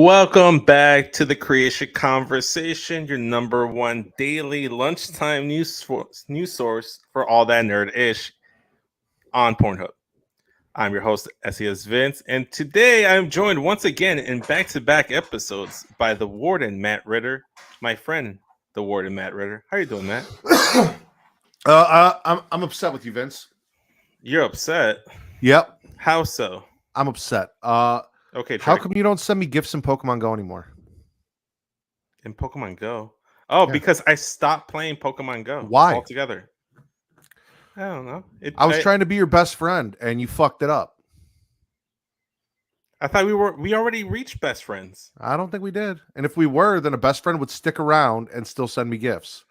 Welcome back to the Creatia Conversation, your number one daily lunchtime news source for all that nerd-ish on Pornhub. I'm your host, SES Vince, and today I'm joined once again in back-to-back episodes by the Warden, Matt Ritter, my friend, the Warden, Matt Ritter. How you doing, Matt? I'm upset with you, Vince. You're upset? Yep, How so? I'm upset. Okay, How come you don't send me gifts in Pokemon Go anymore? in Pokemon Go? Oh, Yeah. because I stopped playing Pokemon Go Why? altogether. I don't know. I was trying to be your best friend, and you fucked it up. I thought we already reached best friends. I don't think we did. And if we were, then a best friend would stick around and still send me gifts.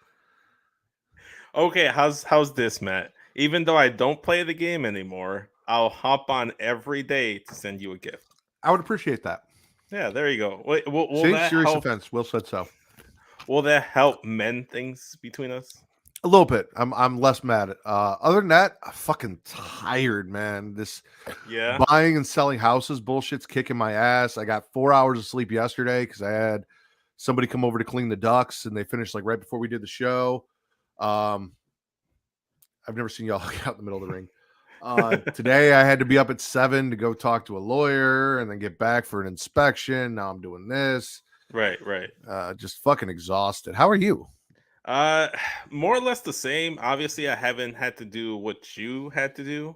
Okay, how's this, Matt? Even though I don't play the game anymore, I'll hop on every day to send you a gift. I would appreciate that. Yeah, there you go. Wait, will See, that serious help? offense. Will said so. Will that help mend things between us? A little bit. I'm less mad. Other than that, I'm fucking tired, man. This Yeah. buying and selling houses bullshit's kicking my ass. I got 4 hours of sleep yesterday because I had somebody come over to clean the ducts, and they finished like right before we did the show. I've never seen y'all out in the middle of the ring. Today I had to be up at 7 to go talk to a lawyer and then get back for an inspection. Now I'm doing this. Right. Just fucking exhausted. How are you? More or less the same. Obviously, I haven't had to do what you had to do,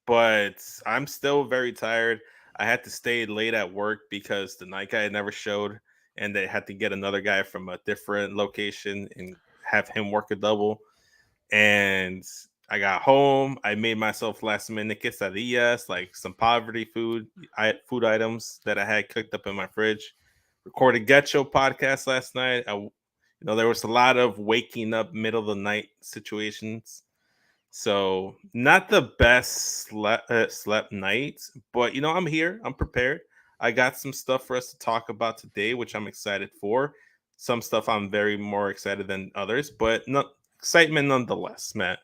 but I'm still very tired. I had to stay late at work because the night guy never showed, and they had to get another guy from a different location and have him work a double. And I got home. I made myself last minute quesadillas, like some poverty food items that I had cooked up in my fridge. Recorded Get Show podcast last night. There was a lot of waking up middle of the night situations. So not the best slept nights, but I'm here. I'm prepared. I got some stuff for us to talk about today, which I'm excited for. Some stuff I'm very more excited than others, but excitement nonetheless, Matt.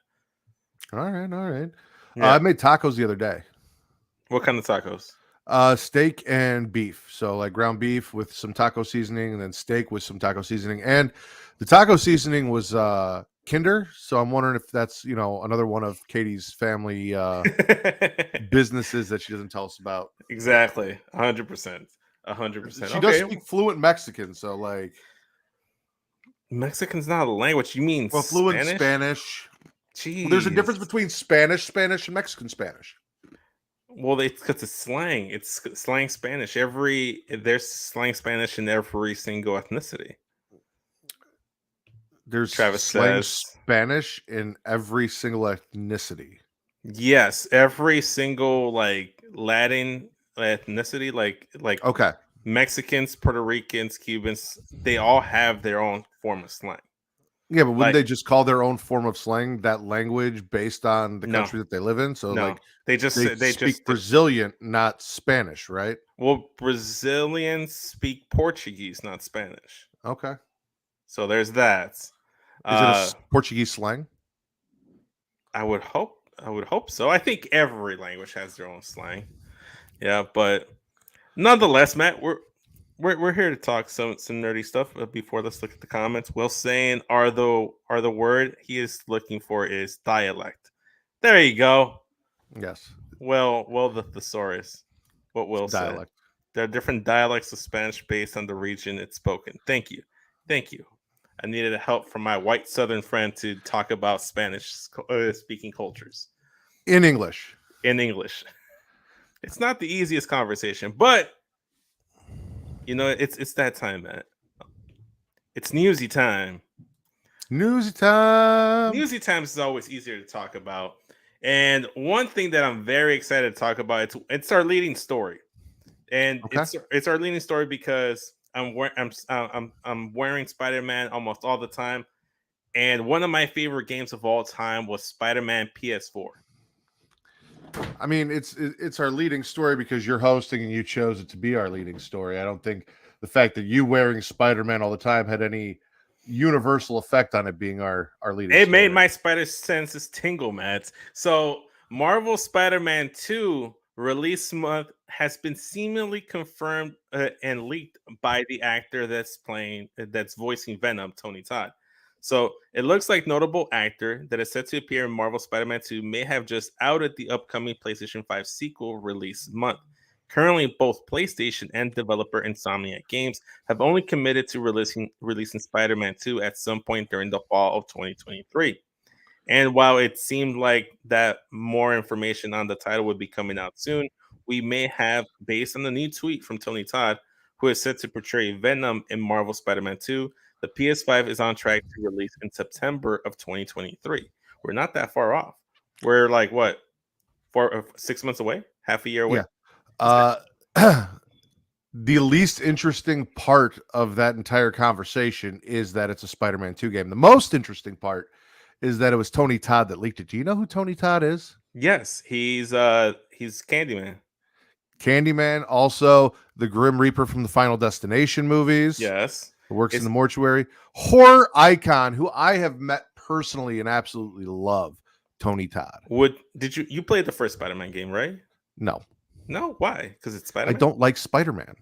All right. Yeah. I made tacos the other day. What kind of tacos? Steak and beef. So like ground beef with some taco seasoning, and then steak with some taco seasoning. And the taco seasoning was Kinder. So I'm wondering if that's another one of Katie's family businesses that she doesn't tell us about. Exactly, 100%. 100%. She does speak fluent Mexican, so like Mexican's not a language. You mean fluent Spanish? Well, there's a difference between Spanish, and Mexican Spanish. Well, because it's slang. It's slang Spanish. There's slang Spanish in every single ethnicity. There's Travis slang says Spanish in every single ethnicity. Yes, every single like Latin ethnicity, like okay, Mexicans, Puerto Ricans, Cubans, they all have their own form of slang. Yeah, but wouldn't they just call their own form of slang that language based on the country that they live in? So like they speak Brazilian, not Spanish, right? Well, Brazilians speak Portuguese, not Spanish. Okay. So there's that. Is it a Portuguese slang? I would hope so. I think every language has their own slang. Yeah, but nonetheless, Matt, we're here to talk some nerdy stuff. Before, let's look at the comments. Will saying are the word he is looking for is dialect. There you go. Yes. Well, the thesaurus. What Will said. There are different dialects of Spanish based on the region it's spoken. Thank you. I needed help from my white Southern friend to talk about Spanish speaking cultures. In English. It's not the easiest conversation, but it's that time, Matt. It's newsy time. Newsy time is always easier to talk about. And one thing that I'm very excited to talk about, it's our leading story. And it's our leading story because I'm wearing Spider-Man almost all the time. And one of my favorite games of all time was Spider-Man PS4. I mean, it's our leading story because you're hosting and you chose it to be our leading story. I don't think the fact that you wearing Spider-Man all the time had any universal effect on it being our leading story. It made my spider senses tingle, Matt. So Marvel Spider-Man 2 release month has been seemingly confirmed and leaked by the actor that's voicing Venom, Tony Todd. So it looks like notable actor that is set to appear in Marvel Spider-Man 2 may have just outed the upcoming PlayStation 5 sequel release month. Currently, both PlayStation and developer Insomniac Games have only committed to releasing Spider-Man 2 at some point during the fall of 2023. And while it seemed like that more information on the title would be coming out soon, we may have, based on the new tweet from Tony Todd, who is set to portray Venom in Marvel Spider-Man 2, the PS5 is on track to release in September of 2023. We're not that far off. We're like what, 6 months away, half a year away. Yeah. The least interesting part of that entire conversation is that it's a Spider-Man 2 game. The most interesting part is that it was Tony Todd that leaked it. Do you know who Tony Todd is? Yes, he's Candyman. Candyman, also the Grim Reaper from the Final Destination movies. Yes, Who works in it's the mortuary. Horror icon who I have met personally and absolutely love, Tony Todd. you played the first Spider-Man game, right? No, No, why? Because it's I Spider-Man. don't like Spider-Man.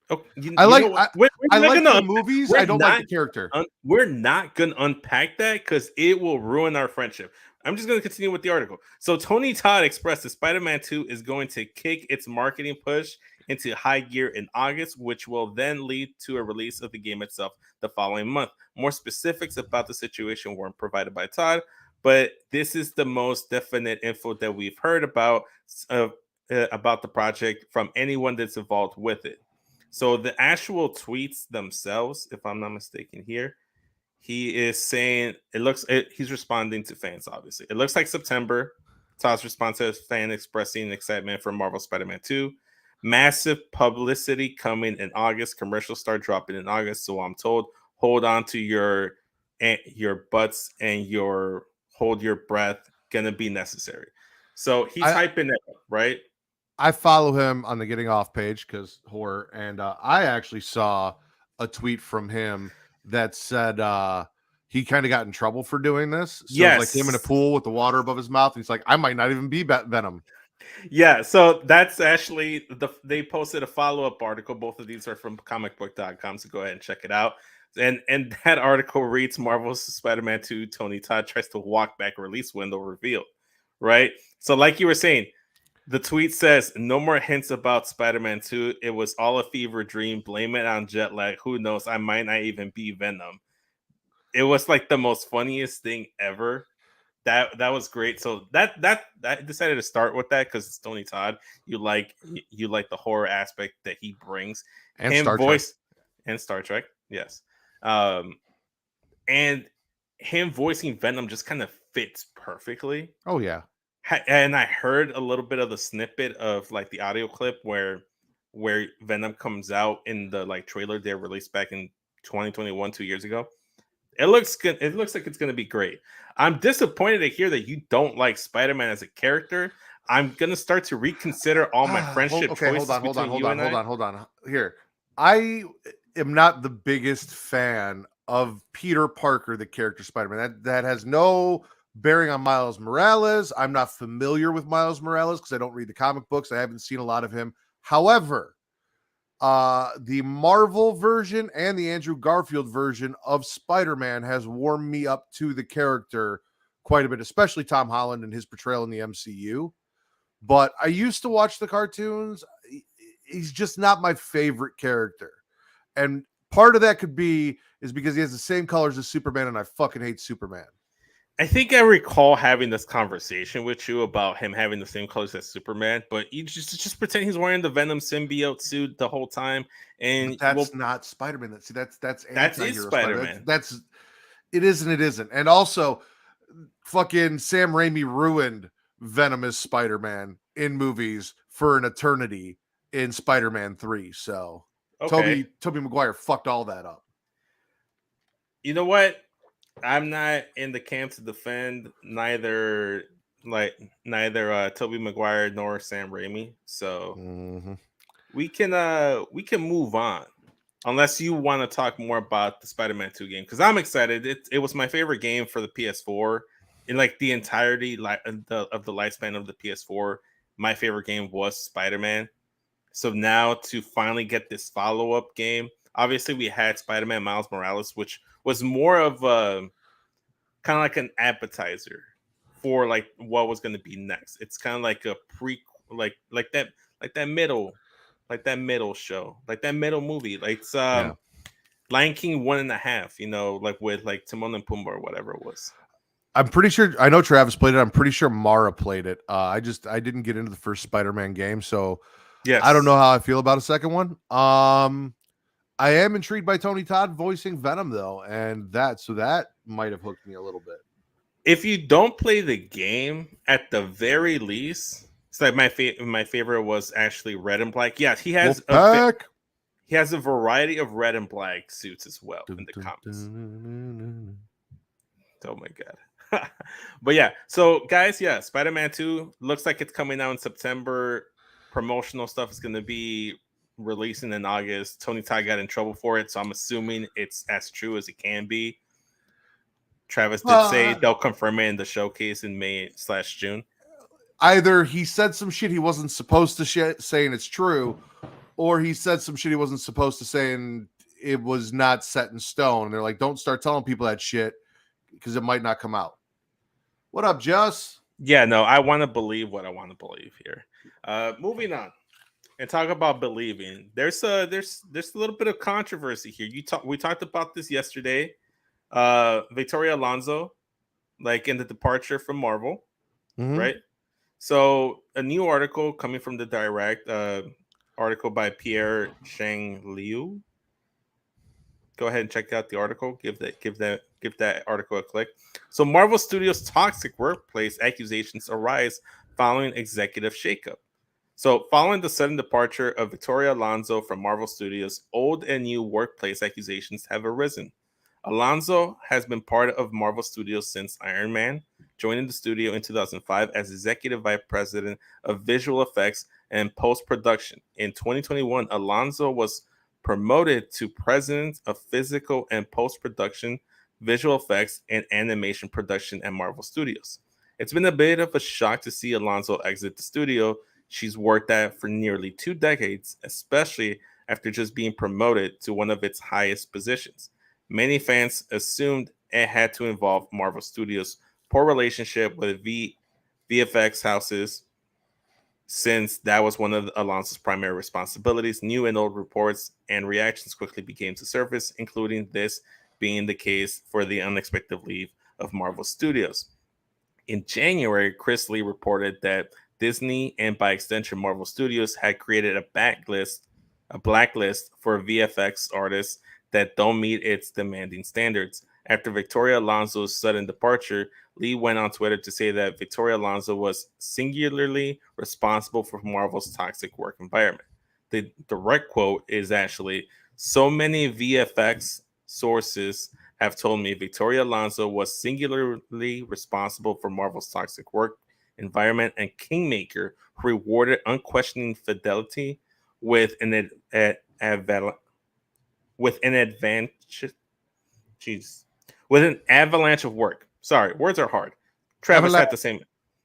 Oh, I you like know what? We're I not like gonna the movies. we're I don't like not the character. we're not gonna unpack that because it will ruin our friendship. I'm just gonna continue with the article. So Tony Todd expressed that Spider-Man 2 is going to kick its marketing push into high gear in August, which will then lead to a release of the game itself the following month. More specifics about the situation weren't provided by Todd, but this is the most definite info that we've heard uh, about the project from anyone that's involved with it. So the actual tweets themselves, if I'm not mistaken here, he is saying he's responding to fans, obviously. It looks like September. Todd's response to fan expressing excitement for Marvel Spider-Man 2. Massive publicity coming in August. Commercials start dropping in August. So I'm told, hold on to your butts and your hold your breath. Gonna be necessary. So he's I hyping it up, right? I follow him on the Getting Off page because horror, and I actually saw a tweet from him that said he kind of got in trouble for doing this. So it's like him in a Yes. pool with the water above his mouth. And he's like, I might not even be Venom. Yeah, so that's actually they posted a follow-up article. Both of these are from comicbook.com, so go ahead and check it out. And that article reads Marvel's Spider-Man 2 Tony Todd tries to walk back release window revealed. Right? So like you were saying, the tweet says no more hints about Spider-Man 2. It was all a fever dream. Blame it on jet lag. Who knows? I might not even be Venom. It was like the most funniest thing ever. That was great. So that I decided to start with that because it's Tony Todd. You like the horror aspect that he brings. And Him Star Trek. voice and Star Trek, yes. Um, and him voicing Venom just kind of fits perfectly. Oh, yeah. And I heard a little bit of the snippet of like the audio clip where Venom comes out in the like trailer they released back in 2021, 2 years ago. It looks good. It looks like it's going to be great. I'm disappointed to hear that you don't like Spider-Man as a character. I'm going to start to reconsider all my friendship Okay, choices between you and I. hold on. Here, I am not the biggest fan of Peter Parker, the character Spider-Man. That has no bearing on Miles Morales. I'm not familiar with Miles Morales because I don't read the comic books. I haven't seen a lot of him. However, the Marvel version and the Andrew Garfield version of Spider-Man has warmed me up to the character quite a bit, especially Tom Holland and his portrayal in the MCU. But I used to watch the cartoons. He's just not my favorite character. And part of that could be is because he has the same colors as Superman, and I fucking hate Superman. I think I recall having this conversation with you about him having the same colors as Superman, but you just pretend he's wearing the Venom symbiote suit the whole time, and But that's not Spider-Man. That's that's his anti-hero Spider-Man. That's it is and it isn't. And also, fucking Sam Raimi ruined Venom as Spider-Man in movies for an eternity in Spider-Man 3. So Okay, Toby Maguire fucked all that up. you know what? I'm not in the camp to defend neither Toby Maguire nor Sam Raimi. So Mhm. we can move on. Unless you want to talk more about the Spider-Man 2 game, because I'm excited. It was my favorite game for the PS4 in like the entirety of the lifespan of the PS4. my favorite game was Spider-Man. So now to finally get this follow-up game, obviously we had Spider-Man Miles Morales, which was more of a kind of like an appetizer for like what was going to be next. It's kind of like a pre, like that middle, like that middle show, like that middle movie. Like it's Yeah. Lion King 1.5, like with like Timon and Pumbaa or whatever it was. I'm pretty sure I know Travis played it. I'm pretty sure Mara played it. I didn't get into the first Spider-Man game, so I don't know Yes. how I feel about a second one. I am intrigued by Tony Todd voicing Venom though, and that might have hooked me a little bit. If you don't play the game, at the very least, it's like my favorite was actually Red and Black. Yeah, Wolfpack. he has a variety of red and black suits as well in Dun, the dun, comics. dun. Oh my god. But yeah, so guys, yeah, Spider-Man 2 looks like it's coming out in September. Promotional stuff is going to be releasing in August. Tony Todd got in trouble for it, so I'm assuming it's as true as it can be. Travis did say Uh, they'll confirm it in the showcase in May/June. Either he said some shit he wasn't supposed to saying it's true, or he said some shit he wasn't supposed to say and it was not set in stone. And they're like, don't start telling people that shit because it might not come out. What up, Jess? Yeah, no, I want to believe what I want to believe here. Moving on and talk about believing. There's a little bit of controversy here. We talked about this yesterday. Victoria Alonso, like in the departure from Marvel, Mm-hmm. right? So a new article coming from the Direct, article by Pierre Shang Liu. Go ahead and check out the article. Give that article a click. So Marvel Studios' toxic workplace accusations arise following executive shakeup. So following the sudden departure of Victoria Alonso from Marvel Studios, old and new workplace accusations have arisen. Alonso has been part of Marvel Studios since Iron Man, joining the studio in 2005 as Executive Vice President of Visual Effects and Post Production. In 2021, Alonso was promoted to President of Physical and Post Production, Visual Effects, and Animation Production at Marvel Studios. It's been a bit of a shock to see Alonso exit the studio she's worked at for nearly 2 decades, especially after just being promoted to one of its highest positions. Many fans assumed it had to involve Marvel Studios' poor relationship with VFX houses, since that was one of Alonso's primary responsibilities. New and old reports and reactions quickly began to surface, including this being the case for the unexpected leave of Marvel Studios. In January, Chris Lee reported that Disney and by extension Marvel Studios had created a blacklist for VFX artists that don't meet its demanding standards. After Victoria Alonso's sudden departure, Lee went on Twitter to say that Victoria Alonso was singularly responsible for Marvel's toxic work environment. The direct quote is actually, so many VFX sources have told me Victoria Alonso was singularly responsible for Marvel's toxic work environment and kingmaker who rewarded unquestioning fidelity with with an advantage. Jeez, with an avalanche of work. Sorry, words are hard. Travis had the same.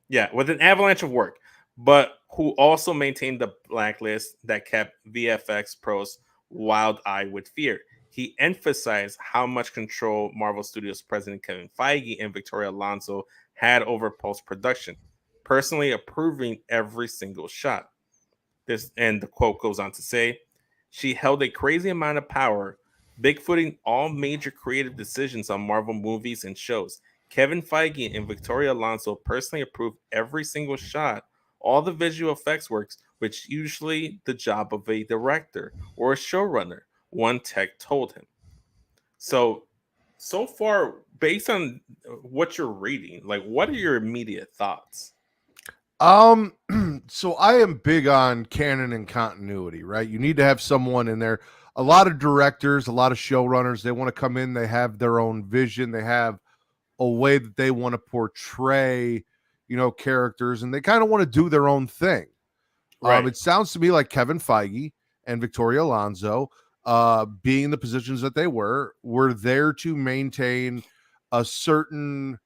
Yeah, with an avalanche of work, but who also maintained the blacklist that kept VFX pros wild-eyed with fear. He emphasized how much control Marvel Studios president Kevin Feige and Victoria Alonso had over post-production, personally approving every single shot. This and the quote goes on to say, she held a crazy amount of power, bigfooting all major creative decisions on Marvel movies and shows. Kevin Feige and Victoria Alonso personally approved every single shot, all the visual effects works, which usually the job of a director or a showrunner, one tech told him. So far, based on what you're reading, like what are your immediate thoughts? Um, so I am big on canon and continuity, right? You need to have someone in there. A lot of directors, a lot of showrunners, they want to come in, they have their own vision, they have a way that they want to portray, characters, and they kind of want to do their own thing. Right. It sounds to me like Kevin Feige and Victoria Alonso, being in the positions that they were there to maintain a certain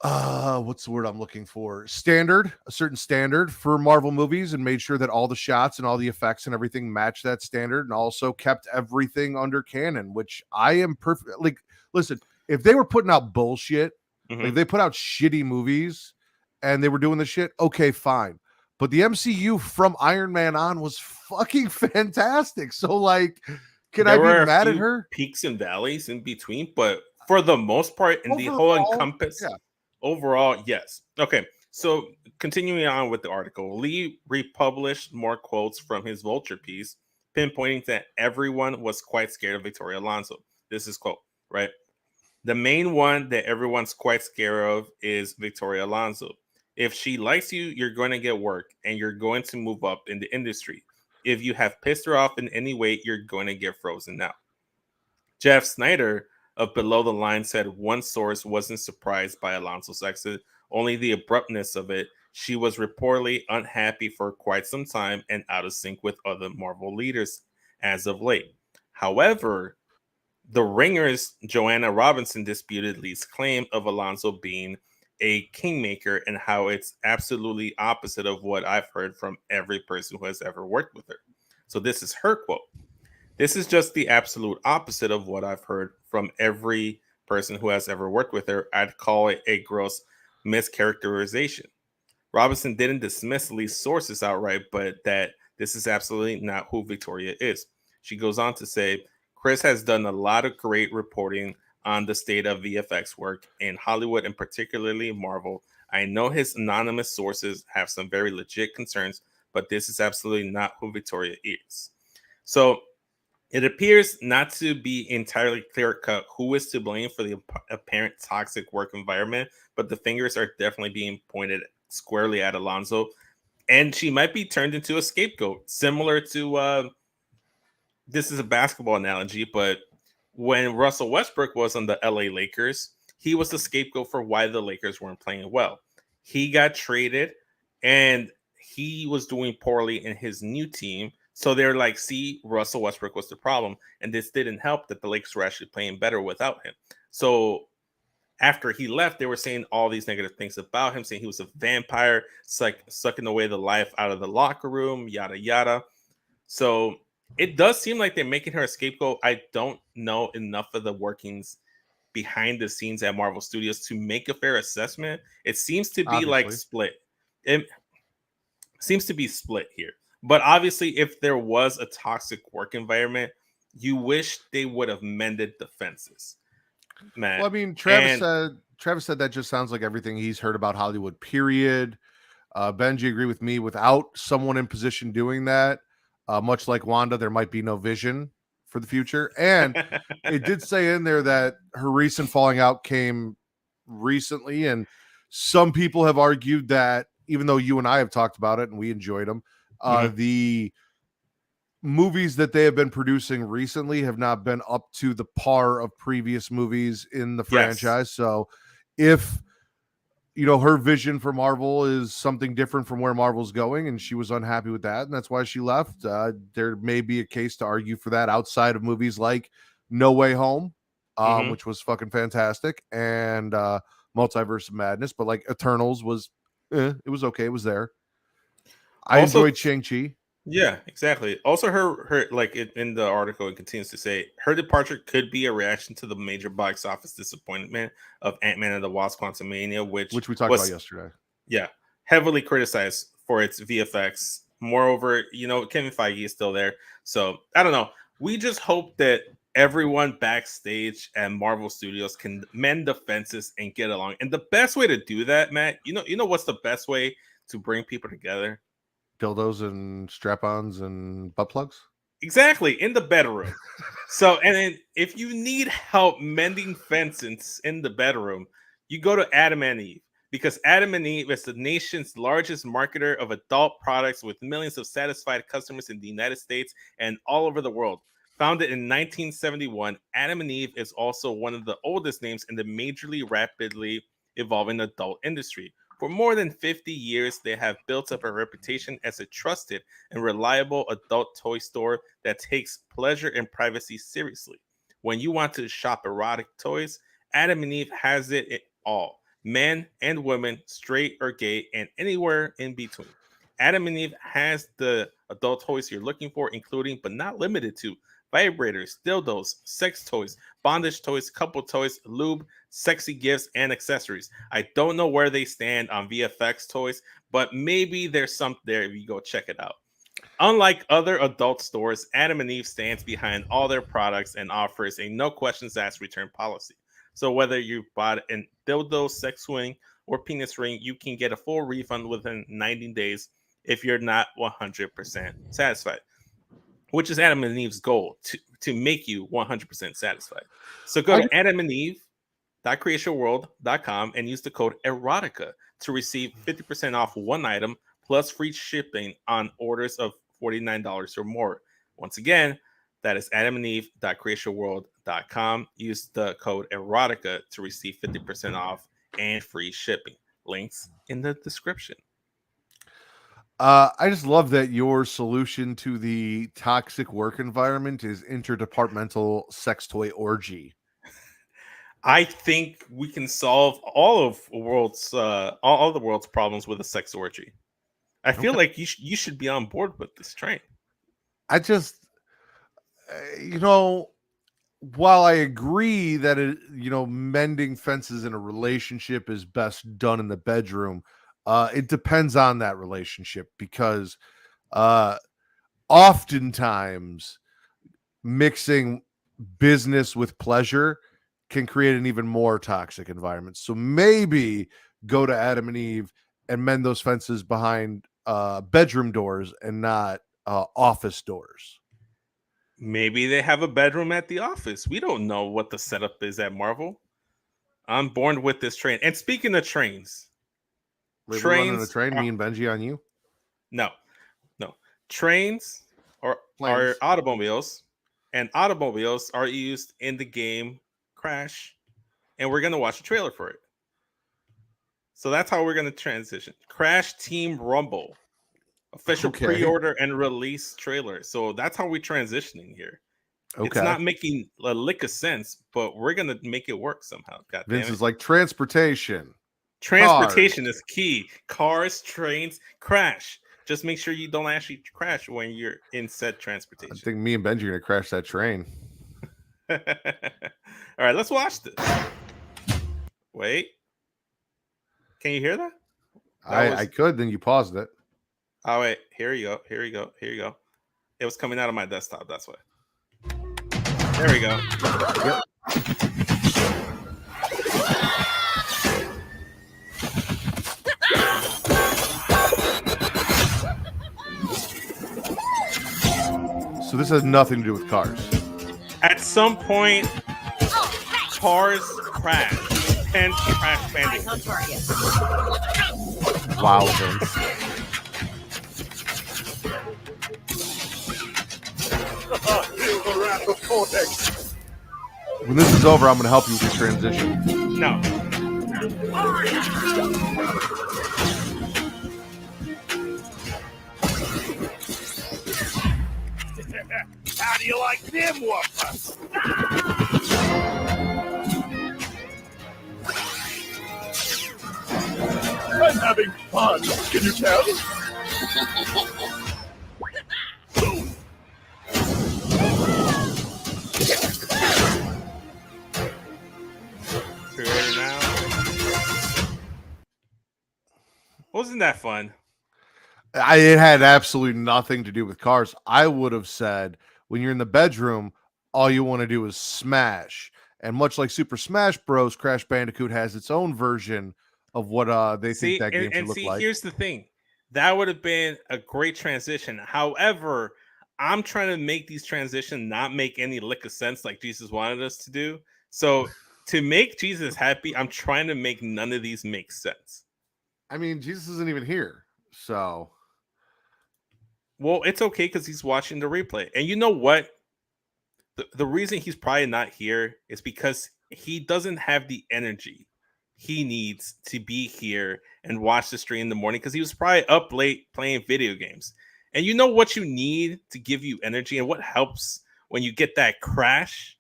what's the word I'm looking for? A certain standard for Marvel movies, and made sure that all the shots and all the effects and everything match that standard, and also kept everything under canon, which I am perfect. Like, listen, if they were putting out bullshit, like if Hmm. they put out shitty movies and they were doing the shit, okay, fine. But the MCU from Iron Man on was fucking fantastic. So, like, can I There be were a mad at few her? peaks and valleys in between, but for the most part, in the whole Overall, encompass, yeah, overall, yes. Okay, so continuing on with the article, Lee republished more quotes from his Vulture piece, pinpointing that everyone was quite scared of Victoria Alonso. This is quote, right? The main one that everyone's quite scared of is Victoria Alonso. If she likes you, you're going to get work and you're going to move up in the industry. If you have pissed her off in any way, you're going to get frozen out. Jeff Snyder of Below the Line said one source wasn't surprised by Alonso's exit, only the abruptness of it. She was reportedly unhappy for quite some time and out of sync with other Marvel leaders as of late. However, the Ringer's Joanna Robinson disputed Lee's claim of Alonso being a kingmaker and how it's absolutely opposite of what I've heard from every person who has ever worked with her. So this is her quote. This is just the absolute opposite of what I've heard from every person who has ever worked with her. I'd call it a gross mischaracterization. Robinson didn't dismiss Lee's sources outright, but that this is absolutely not who Victoria is. She goes on to say, Chris has done a lot of great reporting on the state of VFX work in Hollywood and particularly Marvel. I know his anonymous sources have some very legit concerns, but this is absolutely not who Victoria is. So it appears not to be entirely clear cut who is to blame for the apparent toxic work environment, but the fingers are definitely being pointed squarely at Alonso, and she might be turned into a scapegoat, similar to this is a basketball analogy, but when Russell Westbrook was on the LA Lakers, he was the scapegoat for why the Lakers weren't playing well. He got traded and he was doing poorly in his new team. So they're like, see, Russell Westbrook was the problem. And this didn't help that the Lakers were actually playing better without him. So after he left, they were saying all these negative things about him, saying he was a vampire, sucking away the life out of the locker room, yada, yada. So it does seem like they're making her a scapegoat. I don't know enough of the workings behind the scenes at Marvel Studios to make a fair assessment. It seems to be like obviously. split. It seems to be split here. But obviously, if there was a toxic work environment, you wish they would have mended the fences, Well, Matt. I mean, And Travis said that just sounds like everything he's heard about Hollywood. Period. Benji agreed with me. Without someone in position doing that, much like Wanda, there might be no vision for the future. And it did say in there that her recent falling out came recently, and some people have argued that even though you and I have talked about it and we enjoyed them, Mhm. the movies that they have been producing recently have not been up to the par of previous movies in the Yes. franchise. So if her vision for Marvel is something different from where Marvel's going, and she was unhappy with that, and that's why she left. There may be a case to argue for that outside of movies like No Way Home, Hmm. which was fucking fantastic, and Multiverse of Madness. But like Eternals was, it was okay. It was there. I Also, enjoyed Shang-Chi. yeah, exactly. Also, her like in the article, it continues to say her departure could be a reaction to the major box office disappointment of Ant-Man and the Wasp: Quantumania, which Which we talked about was, yesterday. yeah, heavily criticized for its VFX. Moreover, Kevin Feige is still there, so I don't know. We just hope that everyone backstage at Marvel Studios can mend the fences and get along. And the best way to do that, Matt, what's the best way to bring people together? Dildos and strap-ons and butt plugs. Exactly, in the bedroom. So, and then if you need help mending fences in the bedroom, you go to Adam and Eve because Adam and Eve is the nation's largest marketer of adult products with millions of satisfied customers in the United States and all over the world. Founded in 1971, Adam and Eve is also one of the oldest names in the majorly rapidly evolving adult industry. For more than 50 years, they have built up a reputation as a trusted and reliable adult toy store that takes pleasure and privacy seriously. When you want to shop erotic toys, Adam and Eve has it all. men and women, straight or gay, and anywhere in between. Adam and Eve has the adult toys you're looking for, including but not limited to vibrators, dildos, sex toys, bondage toys, couple toys, lube, sexy gifts, and accessories. I don't know where they stand on VFX toys, but maybe there's some there if you go check it out. Unlike other adult stores, Adam and Eve stands behind all their products and offers a no questions asked return policy. So whether you bought a dildo, sex swing, or penis ring, you can get a full refund within 90 days if you're not 100% satisfied, which is Adam and Eve's goal to make you 100% satisfied. So go I to adamandeve.creatiaworld.com and use the code erotica to receive 50% off one item plus free shipping on orders of $49 or more. Once again, that is adamandeve.creatiaworld.com. Use the code erotica to receive 50% off and free shipping. Links in the description. I just love that your solution to the toxic work environment is interdepartmental sex toy orgy. I think we can solve all of all the world's problems with a sex orgy. I feel Okay. like you should be on board with this train. I just, you know, while I agree that mending fences in a relationship is best done in the bedroom, it depends on that relationship because uh, oftentimes mixing business with pleasure can create an even more toxic environment. So maybe go to Adam and Eve and mend those fences behind bedroom doors and not office doors. Maybe they have a bedroom at the office. We don't know what the setup is at Marvel. I'm born with this train. And speaking of trains, Wait, we running a trains train, are, me and Benji on you? no, no. Trains are Planes. automobiles, and automobiles are used in the game Crash, and we're gonna watch a trailer for it. So that's how we're gonna transition. Crash Team Rumble. Official Okay. pre-order and release trailer. So that's how we're transitioning here. It's Okay. not making a lick of sense, but we're gonna make it work somehow. God damn Vince it. is like transportation, Transportation cars. is key. Cars, trains, crash. Just make sure you don't actually crash when you're in said I transportation. think me and Benji are gonna crash that train. All right, let's watch this. Wait. Can you hear that? I could, then you paused it. Oh wait, here you go. Here you go. Here you go. It was coming out of my desktop, that's why. There we go. Yep. So this has nothing to do with cars. At some point, cars crash. Hence Crash Bandicoot. Wow, Vince. When this is over, I'm going to help you with the transition. No. How do you like them whoopers? I'm having fun. Can you tell? Pre-order now. Wasn't that fun? It had absolutely nothing to do with cars. I would have said when you're in the bedroom, all you want to do is smash. And much like Super Smash Bros, Crash Bandicoot has its own version of what they think that game should look like. Here's the thing. That would have been a great transition. However, I'm trying to make these transitions not make any lick of sense like Jesus wanted us to do. So to make Jesus happy, I'm trying to make none of these make sense. I mean, Jesus isn't even here. So, well, it's okay because he's watching the replay. And you know what? The reason he's probably not here is because he doesn't have the energy he needs to be here and watch the stream in the morning because he was probably up late playing video games. And you know what you need to give you energy and what helps when you get that crash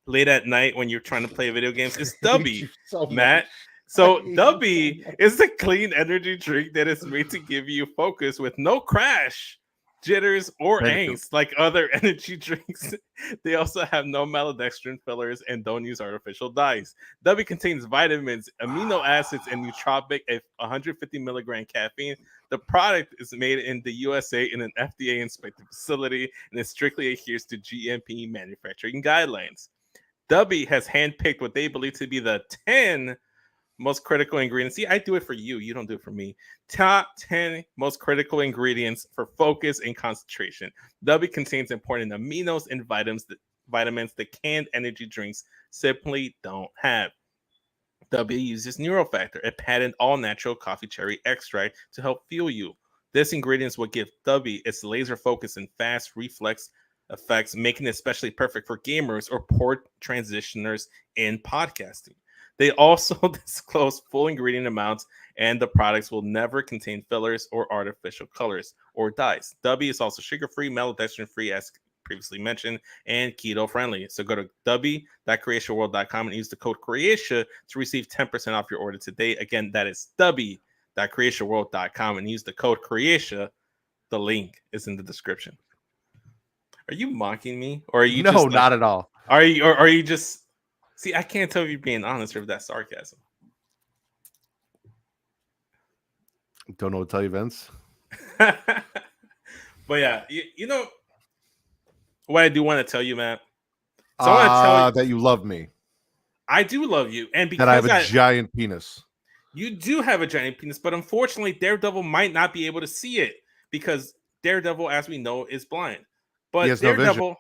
late at night when you're trying to play video games? It's Dubby, so Matt. So Dubby is a clean energy drink that is made to give you focus with no crash, jitters, or Negative. angst like other energy drinks. They also have no maltodextrin fillers and don't use artificial dyes. Dubby contains vitamins, amino acids, and nootropic at 150 milligram caffeine. The product is made in the USA in an FDA inspected facility and it strictly adheres to GMP manufacturing guidelines. Dubby has handpicked what they believe to be the 10 most critical ingredients. See, I do it for you. You don't do it for me. Top 10 most critical ingredients for focus and concentration. W contains important aminos and vitamins that canned energy drinks simply don't have. W uses Neurofactor, a patent all-natural coffee cherry extract to help fuel you. This ingredient will give W its laser focus and fast reflex effects, making it especially perfect for gamers or poor transitioners in podcasting. They also disclose full ingredient amounts, and the products will never contain fillers or artificial colors or dyes. W is also sugar-free, maltodextrin-free, as previously mentioned, and keto-friendly. So go to w.creatiaworld.com and use the code Creatia to receive 10% off your order today. Again, that is w.creatiaworld.com and use the code Creatia. The link is in the description. Are you mocking me, or are you No, just like, not at all. are you just? See, I can't tell if you're being honest or if that's sarcasm. Don't know what to tell you, Vince. But yeah, you know what I do want to tell you, Matt. So I want to tell you, That you love me. I do love you, and That I have because a giant penis. you do have a giant penis, but unfortunately, Daredevil might not be able to see it because Daredevil, as we know, is blind. He But has no vision.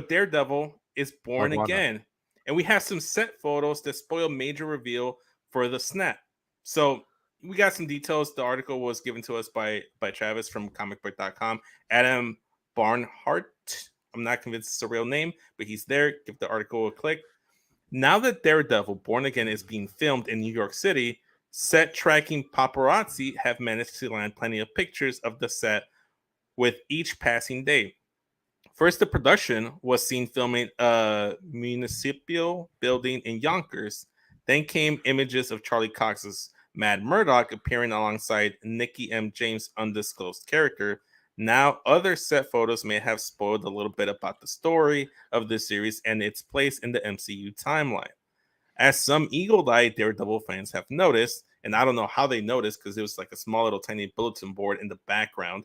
Daredevil is born Like Wanda. again, and we have some set photos that spoil major reveal for the snap. So we got some details. The article was given to us by Travis from comicbook.com. Adam Barnhart. I'm not convinced it's a real name, but he's there. Give the article a click. Now that Daredevil Born Again is being filmed in New York City, set tracking paparazzi have managed to land plenty of pictures of the set with each passing day. First, the production was seen filming a municipal building in Yonkers. Then came images of Charlie Cox's Mad Murdock appearing alongside Nikki M. James' undisclosed character. Now, other set photos may have spoiled a little bit about the story of the series and its place in the MCU timeline. As some eagle-eyed Daredevil fans have noticed, and I don't know how they noticed because it was like a small little tiny bulletin board in the background.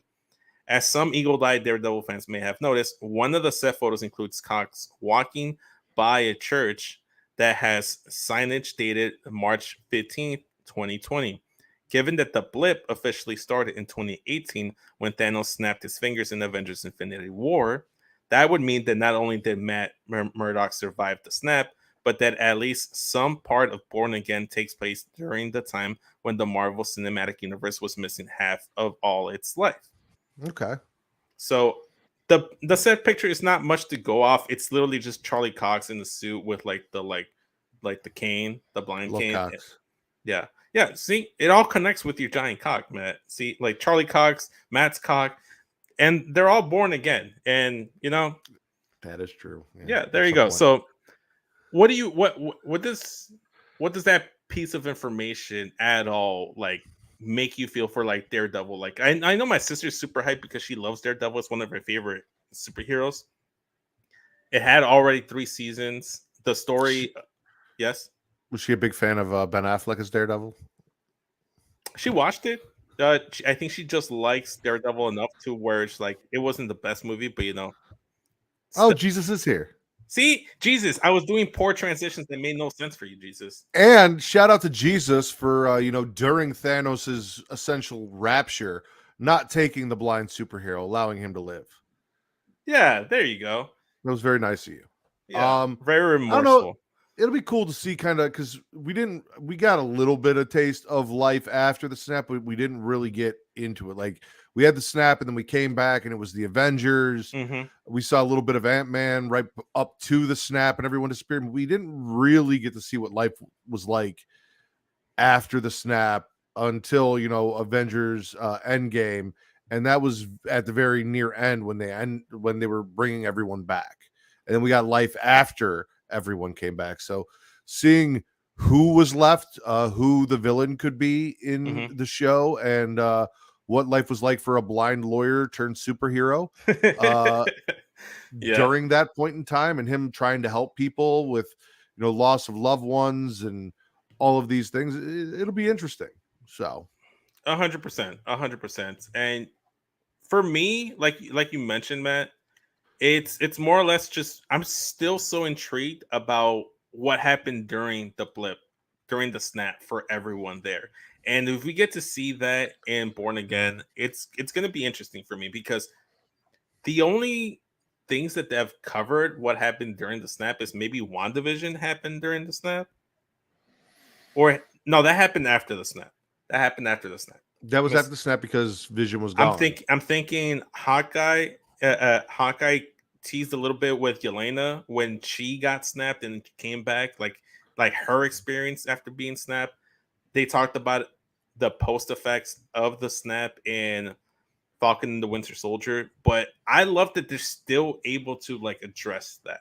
As some eagle-eyed Daredevil fans may have noticed, one of the set photos includes Cox walking by a church that has signage dated March 15th, 2020. Given that the blip officially started in 2018 when Thanos snapped his fingers in Avengers Infinity War, that would mean that not only did Matt Murdock survive the snap, but that at least some part of Born Again takes place during the time when the Marvel Cinematic Universe was missing half of all its life. Okay. So the set picture is not much to go off. It's literally just Charlie Cox in the suit with like the cane, the blind Love cane. Cox. Yeah. Yeah. See, it all connects with your giant cock, Matt. See, like Charlie Cox, Matt's cock, and they're all born again. And you know, That is true. yeah, at there you some go. point. So what do you what does that piece of information at all like make you feel for like Daredevil? Like I know my sister's super hyped because she loves Daredevil. It's one of her favorite superheroes. It had already 3 seasons. The story, yes, Was she a big fan of Ben Affleck as Daredevil? she watched it. I think she just likes Daredevil enough to where it's like it wasn't the best movie, but you know. Oh, Jesus is here. See, Jesus, I was doing poor transitions that made no sense for you, Jesus. And shout out to Jesus for during Thanos's essential rapture, not taking the blind superhero, allowing him to live. Yeah, there you go. That was very nice of you. Yeah, very I don't know. remorseful. It'll be cool to see kind of because we got a little bit of taste of life after the snap, but we didn't really get into it. Like we had the snap and then we came back and it was the Avengers. Mm-hmm. We saw a little bit of Ant-Man right up to the snap and everyone disappeared. We didn't really get to see what life was like after the snap until Avengers Endgame, and that was at the very near end when they were bringing everyone back, and then we got life after everyone came back. So seeing who was left, who the villain could be in Mhm. the show, and what life was like for a blind lawyer turned superhero uh, Yeah, during that point in time, and him trying to help people with, loss of loved ones and all of these things. It'll be interesting. So 100%, 100%. And for me, like you mentioned, Matt, it's more or less just I'm still so intrigued about what happened during the blip, during the snap for everyone there. And if we get to see that in Born Again, it's going to be interesting for me because the only things that they've covered what happened during the snap is maybe WandaVision happened during the snap, or no, that happened after the snap. That happened after the snap. that was after Mis- the snap because Vision was I'm gone. think I'm thinking Hawkeye. Hawkeye teased a little bit with Yelena when she got snapped and came back, like her experience after being snapped. They talked about the post effects of the snap in Falcon and the Winter Soldier, but I love that they're still able to like address that,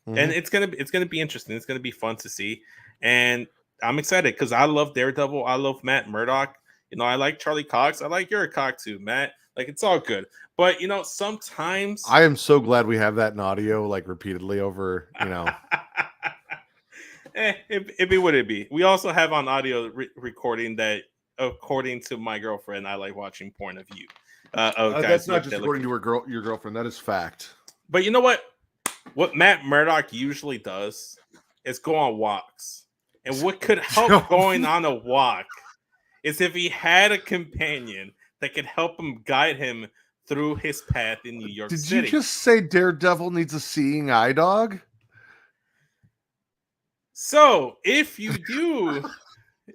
and Mhm. it's gonna be interesting. It's gonna be fun to see, and I'm excited because I love Daredevil. I love Matt Murdock. I like Charlie Cox. I like your Cox too, Matt. Like it's all good, but sometimes. I am so glad we have that in audio, like repeatedly over. It be what it be. We also have on audio recording that, according to my girlfriend, I like watching porn of you, of That's guys not look just that look. according to your girlfriend. That is fact. But you know what? What Matt Murdock usually does is go on walks. And what could help going on a walk is if he had a companion that could help him guide him through his path in New York Did you City. just say Daredevil needs a seeing eye dog? So, if you do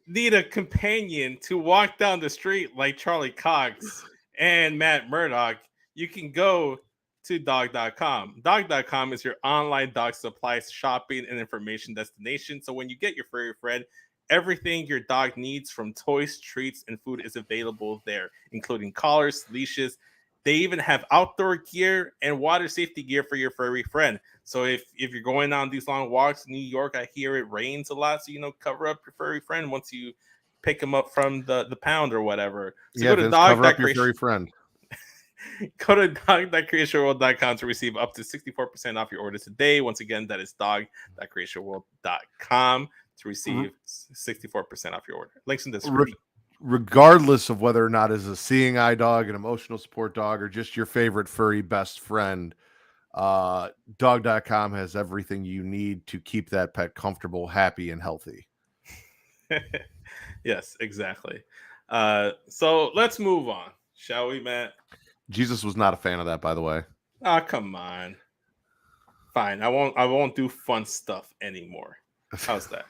need a companion to walk down the street like Charlie Cox and Matt Murdock, you can go to dog.com. Dog.com is your online dog supplies shopping and information destination. So when you get your furry friend, everything your dog needs from toys, treats, and food is available there, including collars, leashes. They even have outdoor gear and water safety gear for your furry friend. So if you're going on these long walks in New York, I hear it rains a lot. So cover up your furry friend once you pick him up from the pound or whatever. So Yeah, go to Vince, cover up your furry dog.creation. friend. Go to dog.creationworld.com to receive up to 64% off your order today. Once again, that is dog.creationworld.com to receive 64% off your order. Links in the Re- description. Regardless of whether or not is a seeing eye dog, an emotional support dog, or just your favorite furry best friend, dog.com has everything you need to keep that pet comfortable, happy, and healthy. Yes, exactly. So let's move on, shall we, Matt? Jesus was not a fan of that, by the way. Ah, come on. Fine. I won't do fun stuff anymore. How's that?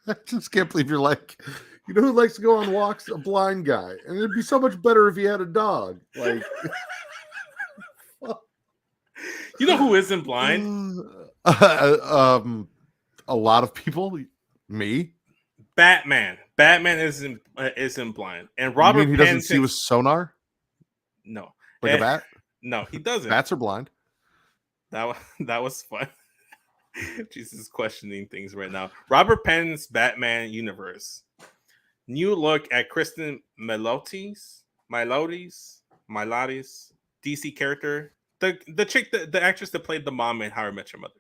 I just can't believe you're like, who likes to go on walks? A blind guy. And it'd be so much better if he had a dog. Like, You know who isn't blind? um, a lot of people, me. Batman. Batman isn't blind. And You mean Robert he doesn't see with Pattinson's sonar no. like a bat? No, he doesn't. Bats are blind. That was fun. Jesus, questioning things right now. Robert Pattinson's Batman universe. New look at Kristen Milotis, DC character. The chick, the actress that played the mom in How I Met Your Mother.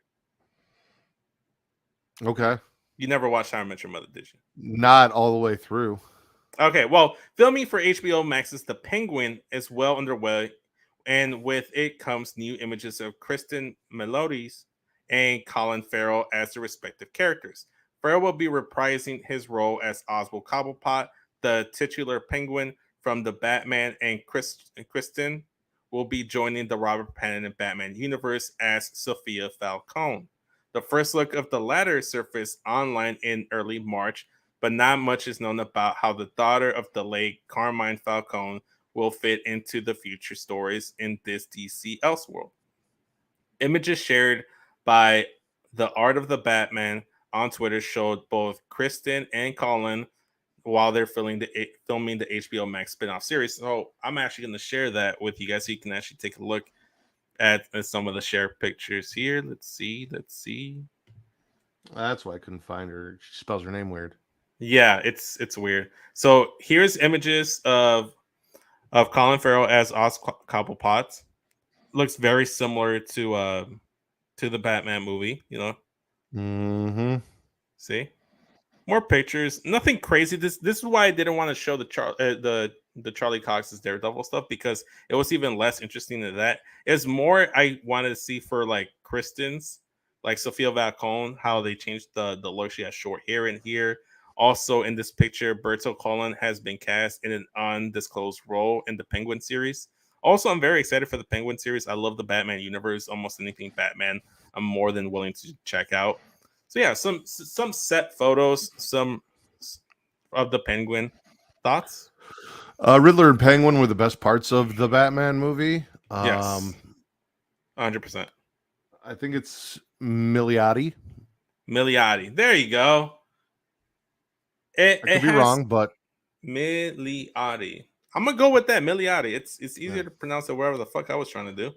Okay. You never watched How I Met Your Mother, did you? Not all the way through. Okay, well, filming for HBO Max's The Penguin is well underway, and with it comes new images of Kristen Milotis and Colin Farrell as the respective characters. Farrell will be reprising his role as Oswald Cobblepot, the titular penguin from the Batman, and Kristen will be joining the Robert Pattinson Batman universe as Sophia Falcone. The first look of the latter surfaced online in early March, but not much is known about how the daughter of the late Carmine Falcone will fit into the future stories in this DC Elseworld. Images shared by the Art of the Batman on Twitter showed both Kristen and Colin while they're filming the HBO Max spin-off series. So I'm actually going to share that with you guys so you can actually take a look at some of the shared pictures here. Let's see. That's why I couldn't find her. She spells her name weird. Yeah, it's weird. So here's images of Colin Farrell as Cobblepot. Looks very similar to the Batman movie. You know, Mm-hmm. see more pictures. Nothing crazy. This is why I didn't want to show the Charlie Cox's Daredevil stuff, because it was even less interesting than that. It's more I wanted to see for like Kristen's, like Sophia Valcone, how they changed the look. She has short hair in here. Also in this picture, Berto Colin has been cast in an undisclosed role in the Penguin series. Also, I'm very excited for the Penguin series. I love the Batman universe. Almost anything Batman, I'm more than willing to check out. So yeah, some set photos, some of the Penguin. Thoughts? Riddler and Penguin were the best parts of the Batman movie. Yes, 100%. I think it's Milioti. Milioti. There you go. It I it could be has wrong, but Milioti. I'm gonna go with that Milioti. It's yeah. easier to pronounce it wherever the fuck I was trying to do.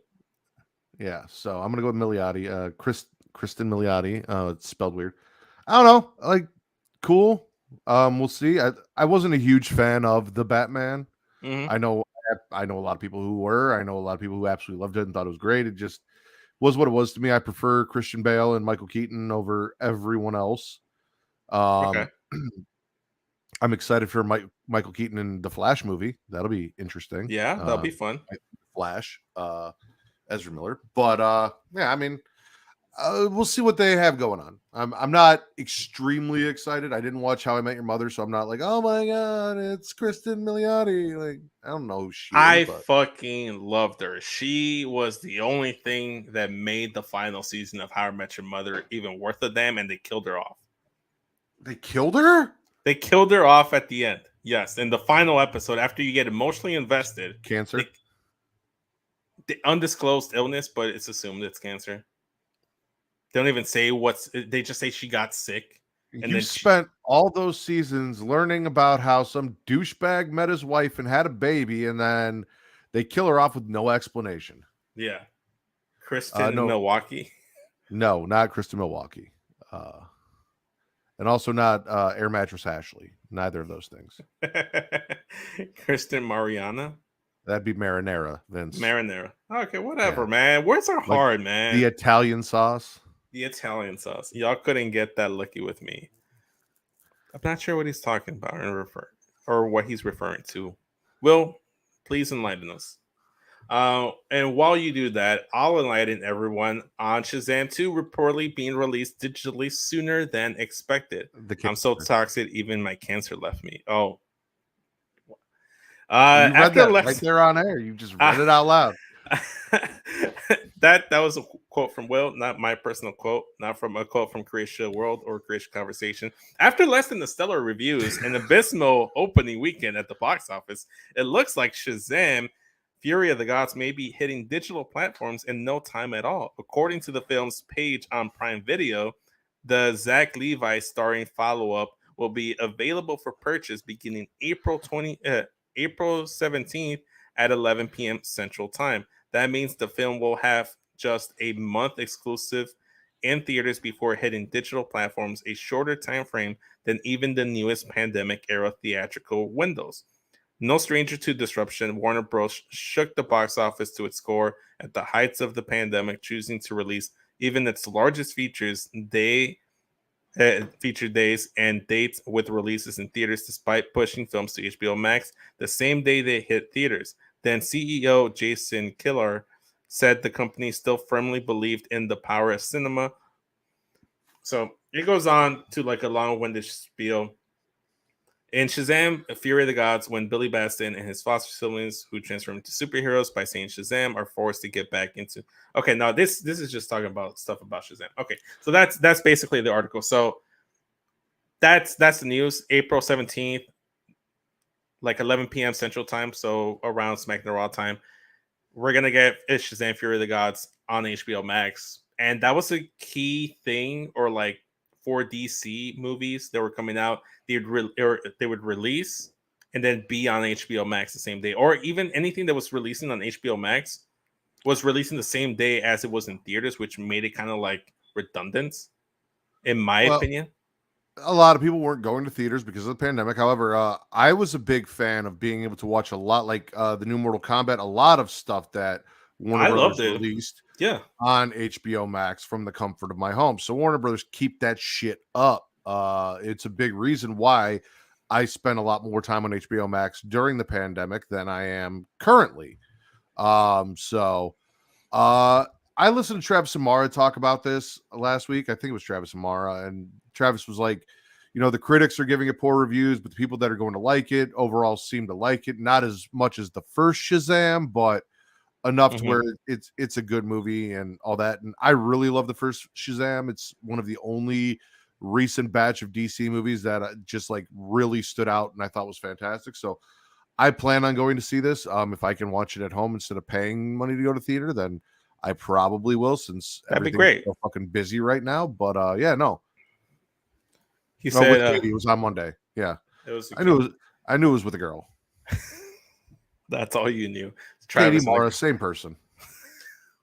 Yeah, so I'm gonna go with Milioti. Kristen Milioti. It's spelled weird. I don't know. Like, cool. We'll see. I wasn't a huge fan of the Batman. Hmm. I know a lot of people who were. I know a lot of people who absolutely loved it and thought it was great. It just was what it was to me. I prefer Christian Bale and Michael Keaton over everyone else. Okay. Um, I'm excited for Michael Keaton in the Flash movie. That'll be interesting. Yeah, that'll be fun. Flash, Ezra Miller. But yeah, I mean, we'll see what they have going on. I'm not extremely excited. I didn't watch How I Met Your Mother, so I'm not like, oh my god, it's Kristen Milioti. Like, I don't know who she is, I but fucking loved her. She was the only thing that made the final season of How I Met Your Mother even worth a damn, and they killed her off. they killed her. They killed her off at the end. Yes, in the final episode, after you get emotionally invested, Cancer. the undisclosed illness, but it's assumed it's cancer. They don't even say what's. They just say she got sick, and You then spent all those seasons learning about how some douchebag met his wife and had a baby, and then they kill her off with no explanation. yeah, Kristen No, Milwaukee. no, not Kristen Milwaukee. And also not Air Mattress Ashley. Neither of those things. Kristen Mariana. That'd be marinara, Vince. Marinara. Okay, whatever, Yeah. man. Words are Like hard, man. the Italian sauce. The Italian sauce. Y'all couldn't get that lucky with me. I'm not sure what he's talking about or what he's referring to. Will, please enlighten us. And while you do that, I'll enlighten everyone on Shazam 2 reportedly being released digitally sooner than expected. I'm so toxic, even my cancer left me. Oh. You read After that right Lex, there on air. You just read it out loud. that was a quote from Will, not my personal quote, not from a quote from Creatia World or Creatia Conversation. After less than the stellar reviews and abysmal opening weekend at the box office, it looks like Shazam Fury of the Gods may be hitting digital platforms in no time at all. According to the film's page on Prime Video, the Zach Levi starring follow-up will be available for purchase beginning April 17th at 11 p.m. Central Time. That means the film will have just a month exclusive in theaters before hitting digital platforms, a shorter time frame than even the newest pandemic era theatrical windows. No stranger to disruption, Warner Bros. Shook the box office to its core at the heights of the pandemic, choosing to release even its largest feature days and dates with releases in theaters, despite pushing films to HBO Max the same day they hit theaters. Then CEO Jason Kilar said the company still firmly believed in the power of cinema. So it goes on to like a long-winded spiel. In Shazam, Fury of the Gods, when Billy Batson and his foster siblings, who transform into superheroes by saying Shazam, are forced to get back into. Okay, now this is just talking about stuff about Shazam. Okay, so that's basically the article. So that's the news. April 17th, like 11 p.m. Central Time, so around SmackDown Raw time. We're gonna get Shazam Fury of the Gods on HBO Max, and that was a key thing, or like for DC movies that were coming out, they would release and then be on HBO Max the same day, or even anything that was releasing on HBO Max was releasing the same day as it was in theaters, which made it kind of like redundant. in my Well, opinion. a lot of people weren't going to theaters because of the pandemic. However, I was a big fan of being able to watch a lot, like the new Mortal Kombat, a lot of stuff that Warner I loved Brothers it. released Yeah. on HBO Max from the comfort of my home. So Warner Brothers, keep that shit up. It's a big reason why I spent a lot more time on HBO Max during the pandemic than I am currently. So I listened to Travis Amara talk about this last week. I think it was Travis Amara, and Travis was like, the critics are giving it poor reviews, but the people that are going to like it overall seem to like it. Not as much as the first Shazam, but enough to where it's a good movie and all that. And I really love the first Shazam. It's one of the only recent batch of DC movies that just like really stood out and I thought was fantastic. So I plan on going to see this. If I can watch it at home instead of paying money to go to theater, then I probably will, since That'd be everything's great. so fucking busy right now. But yeah, no. He No, with said Katie, it was on Monday. Yeah. it was. I knew it was with a girl. That's all you knew. Katie Travis and Mara, same person.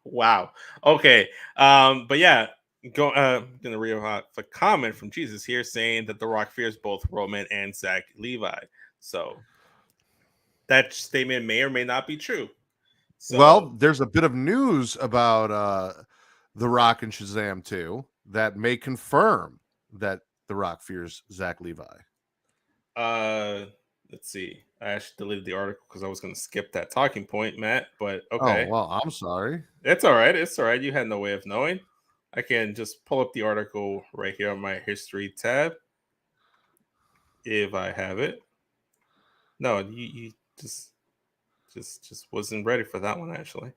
Wow. Okay. But yeah, gonna read out a comment from Jesus here saying that The Rock fears both Roman and Zach Levi. So that statement may or may not be true. So Well, there's a bit of news about The Rock and Shazam 2 that may confirm that The Rock fears Zach Levi. let's see. I actually deleted the article because I was gonna skip that talking point, Matt. But Oh, okay. well, I'm sorry. It's all right. It's all right. You had no way of knowing. I can just pull up the article right here on my history tab if I have it. No, you just wasn't ready for that one actually.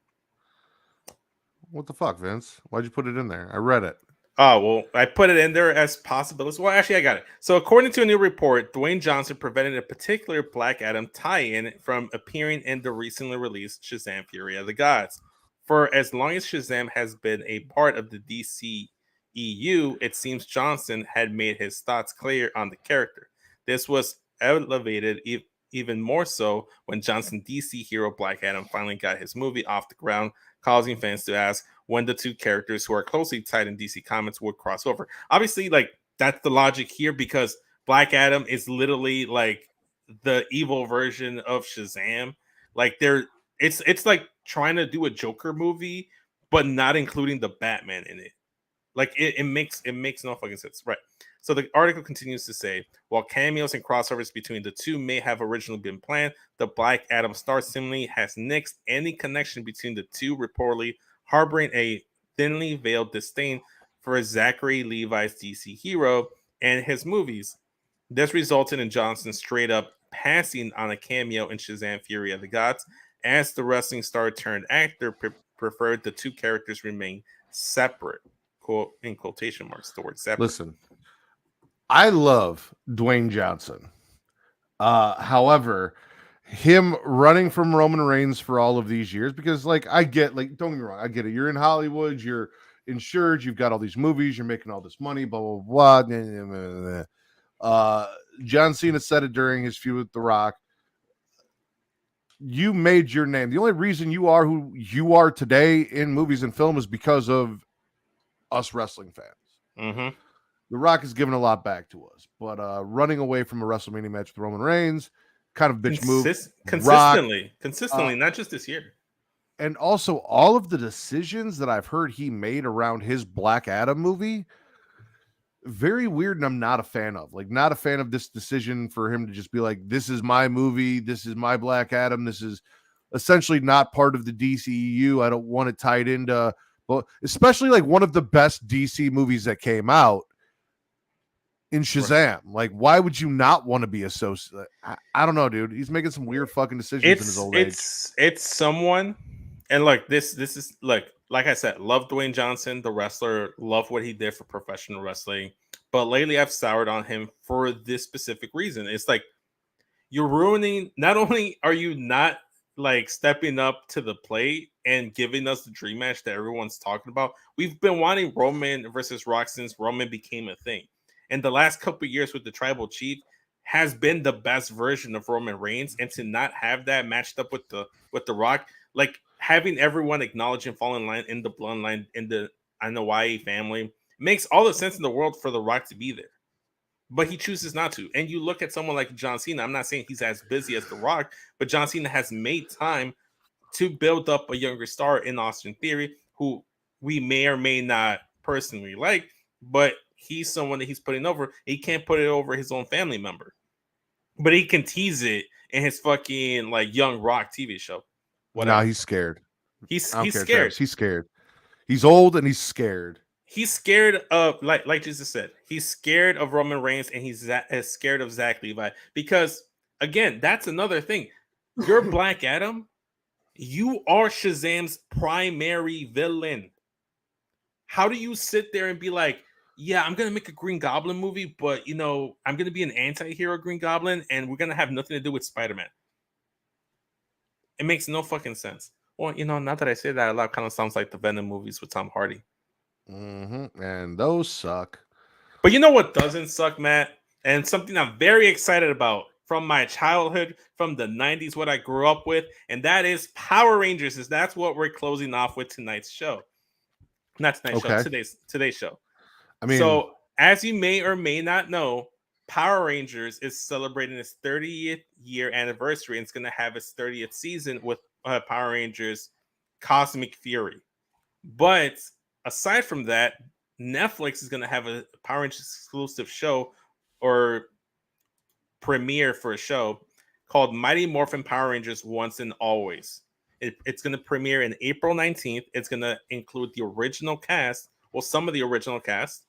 What the fuck, Vince? Why'd you put it in there? I read it. Oh, well, I put it in there as possibilities. Well, actually, I got it. So, according to a new report, Dwayne Johnson prevented a particular Black Adam tie-in from appearing in the recently released Shazam: Fury of the Gods. For as long as Shazam has been a part of the DCEU, it seems Johnson had made his thoughts clear on the character. This was elevated even more so when Johnson DC hero Black Adam finally got his movie off the ground, causing fans to ask when the two characters who are closely tied in DC Comics would cross over. Obviously, like that's the logic here because Black Adam is literally like the evil version of Shazam. Like it's like trying to do a Joker movie, but not including the Batman in it. Like it makes no fucking sense, right? So the article continues to say, while cameos and crossovers between the two may have originally been planned, the Black Adam star seemingly has nixed any connection between the two, reportedly harboring a thinly veiled disdain for Zachary Levi's DC hero and his movies. This resulted in Johnson straight up passing on a cameo in Shazam: Fury of the Gods, as the wrestling star turned actor preferred the two characters remain separate, quote in quotation marks, the word separate. Listen, I love Dwayne Johnson. However, him running from Roman Reigns for all of these years, because like I get, like, don't get me wrong, I get it. You're in Hollywood, you're insured, you've got all these movies, you're making all this money, blah blah blah. John Cena said it during his feud with The Rock. You made your name. The only reason you are who you are today in movies and film is because of us wrestling fans. Mm-hmm. The Rock has given a lot back to us, but running away from a WrestleMania match with Roman Reigns, kind of bitch move. Consistently, not just this year. And also all of the decisions that I've heard he made around his Black Adam movie, very weird, and I'm not a fan of. Like, not a fan of this decision for him to just be like, this is my movie, this is my Black Adam, this is essentially not part of the DCEU. I don't want it tied into, but especially like one of the best DC movies that came out in Shazam. Right. Like, why would you not want to be associated? I don't know, dude. He's making some weird fucking decisions in his old age. It's someone, and like this is like I said, love Dwayne Johnson, the wrestler, love what he did for professional wrestling. But lately I've soured on him for this specific reason. It's like you're ruining, not only are you not like stepping up to the plate and giving us the dream match that everyone's talking about. We've been wanting Roman versus Rock since Roman became a thing. And the last couple of years with the Tribal Chief has been the best version of Roman Reigns, and to not have that matched up with the Rock, like having everyone acknowledge and fall in line in the bloodline in the Anoa'i family, Makes all the sense in the world for The Rock to be there. But he chooses not to. And you look at someone like John Cena. I'm not saying he's as busy as The Rock, but John Cena has made time to build up a younger star in Austin Theory, who we may or may not personally like, but he's someone that he's putting over. He can't put it over his own family member, but he can tease it in his fucking like Young Rock TV show. Whatever. Nah, he's scared. He's I don't he's care, scared. Travis. He's scared. He's old and he's scared. He's scared of like Jesus said. He's scared of Roman Reigns and he's scared of Zach Levi because again, that's another thing. You're Black Adam. You are Shazam's primary villain. How do you sit there and be like, yeah, I'm going to make a Green Goblin movie, but, you know, I'm going to be an anti-hero Green Goblin, and we're going to have nothing to do with Spider-Man? It makes no fucking sense. Well, you know, now that I say that, a lot kind of sounds like the Venom movies with Tom Hardy. And those suck. But you know what doesn't suck, Matt? And something I'm very excited about from my childhood, from the 90s, what I grew up with, and that is Power Rangers. That's what we're closing off with tonight's show. Not tonight's show, today's show. I mean, so as you may or may not know, Power Rangers is celebrating its 30th year anniversary, and it's going to have its 30th season with Power Rangers Cosmic Fury. But aside from that, Netflix is going to have a Power Rangers exclusive show or premiere for a show called Mighty Morphin Power Rangers Once and Always. It's going to premiere in April 19th. It's going to include the original cast. Well, some of the original cast.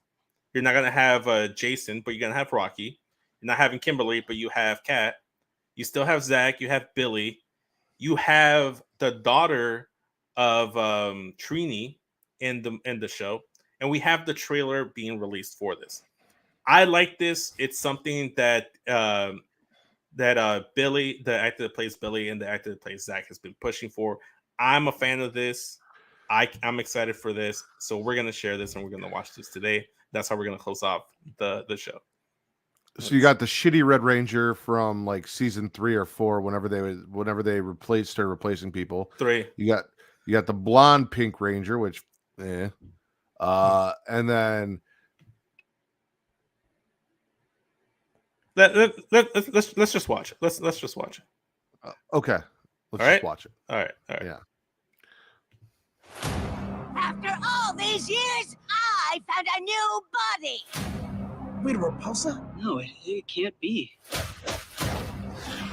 You're not going to have Jason, but you're going to have Rocky. You're not having Kimberly, but you have Kat. You still have Zach. You have Billy. You have the daughter of Trini in the show. And we have the trailer being released for this. I like this. It's something that Billy, the actor that plays Billy, and the actor that plays Zach has been pushing for. I'm a fan of this. I'm excited for this. So we're gonna share this and we're gonna watch this today. That's how we're gonna close off the show. So you got the shitty Red Ranger from like season 3 or 4, whenever they started replacing people. 3. You got the blonde Pink Ranger, which and then let's just watch it. Let's just watch it. Okay. Let's just watch it. All right. Yeah. After all these years, I found a new body. Wait, a repulsor? No, it can't be.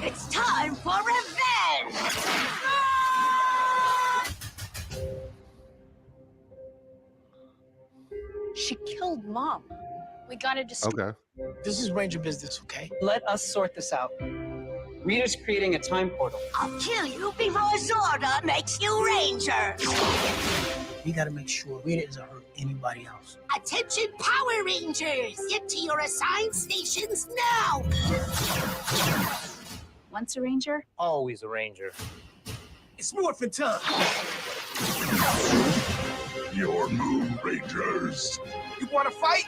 It's time for revenge. She killed Mom. We gotta destroy. Okay. This is Ranger business, okay? Let us sort this out. Rita's creating a time portal. I'll kill you before Zorda makes you Ranger. We gotta make sure Rita doesn't hurt anybody else. Attention, Power Rangers! Get to your assigned stations now! Once a ranger, Always a ranger. It's Morphin time! Your move, Rangers. You wanna fight?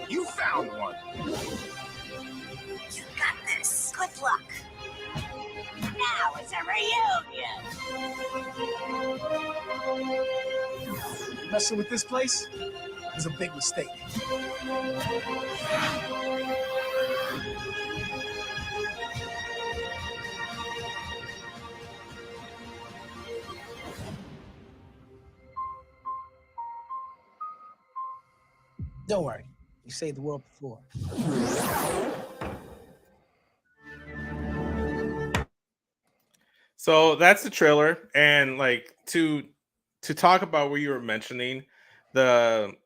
You found one! You got this. Good luck. Now it's a reunion! Messing with this place is a big mistake. Don't worry. You saved the world before. So that's the trailer, and like to talk about what you were mentioning, the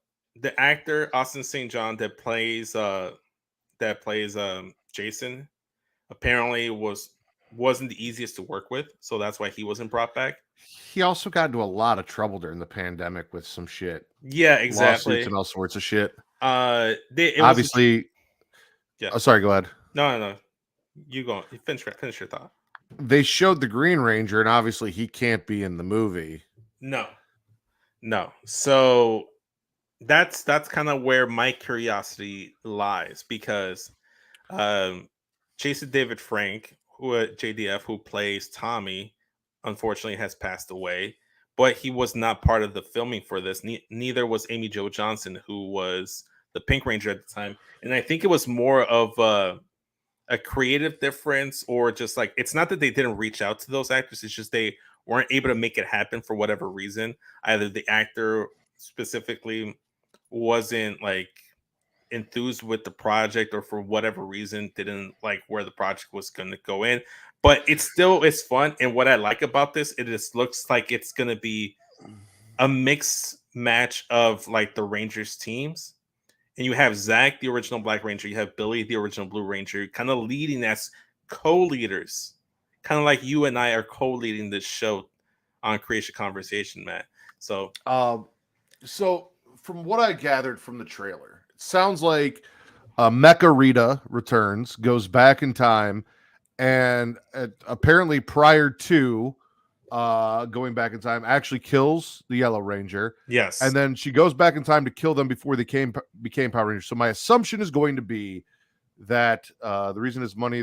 actor Austin St. John that plays Jason apparently wasn't the easiest to work with, so that's why he wasn't brought back. He also got into a lot of trouble during the pandemic with some shit. Yeah, exactly. Lawsuits and all sorts of shit. Obviously, yeah. Oh, sorry, go ahead. No. You go. You finish your thought. They showed the Green Ranger, and obviously he can't be in the movie. No. So that's kind of where my curiosity lies, because Jason David Frank, JDF, who plays Tommy, unfortunately has passed away. but he was not part of the filming for this. Neither was Amy Jo Johnson, who was the Pink Ranger at the time. And I think it was more of a creative difference, or just like, it's not that they didn't reach out to those actors, it's just they weren't able to make it happen for whatever reason. Either the actor specifically wasn't like enthused with the project, or for whatever reason didn't like where the project was going to go in. But it still is fun, and what I like about this, it just looks like it's going to be a mixed match of like the Rangers teams. And you have Zach, the original Black Ranger, you have Billy, the original Blue Ranger, kind of leading as co-leaders, kind of like you and I are co-leading this show on Creatia Conversation, Matt. So So from what I gathered from the trailer, it sounds like Mecha Rita returns, goes back in time, and apparently prior to going back in time, actually kills the Yellow Ranger. yes, And then she goes back in time to kill them before they became Power Rangers. So my assumption is going to be that the reason is money.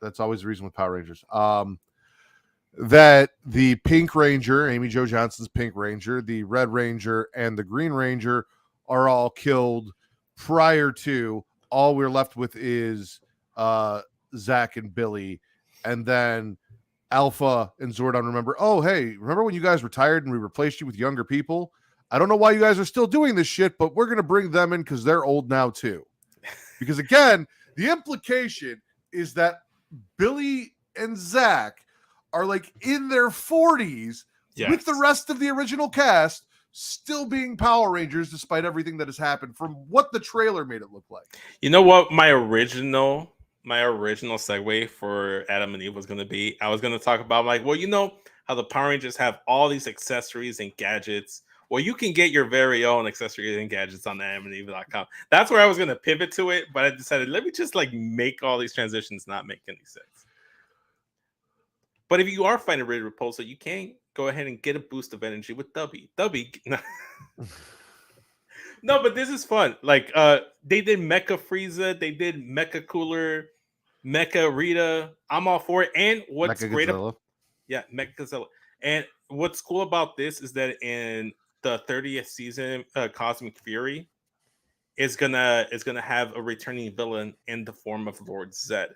That's always the reason with Power Rangers. That the Pink Ranger, Amy Jo Johnson's Pink Ranger, the Red Ranger, and the Green Ranger are all killed prior to. All we're left with is Zach and Billy, and then Alpha and Zordon remember, oh, hey, remember when you guys retired and we replaced you with younger people? I don't know why you guys are still doing this shit, but we're going to bring them in because they're old now too. Because again, the implication is that Billy and Zach are like in their 40s with the rest of the original cast still being Power Rangers despite everything that has happened from what the trailer made it look like. You know what my original segue for Adam and Eve was going to be? I was going to talk about like, well, you know how the Power Rangers have all these accessories and gadgets. Well, you can get your very own accessories and gadgets on adamandeve.com. That's where I was going to pivot to it, but I decided, let me just like make all these transitions not make any sense. But if you are finding ready to repulsor, you can go ahead and get a boost of energy with Dubby. No, but this is fun. Like they did Mecha Frieza, they did Mecha Cooler, Mecha Rita. I'm all for it. And what's Mecha great Godzilla. Mecha Godzilla. And what's cool about this is that in the 30th season, Cosmic Fury is gonna have a returning villain in the form of Lord Zed.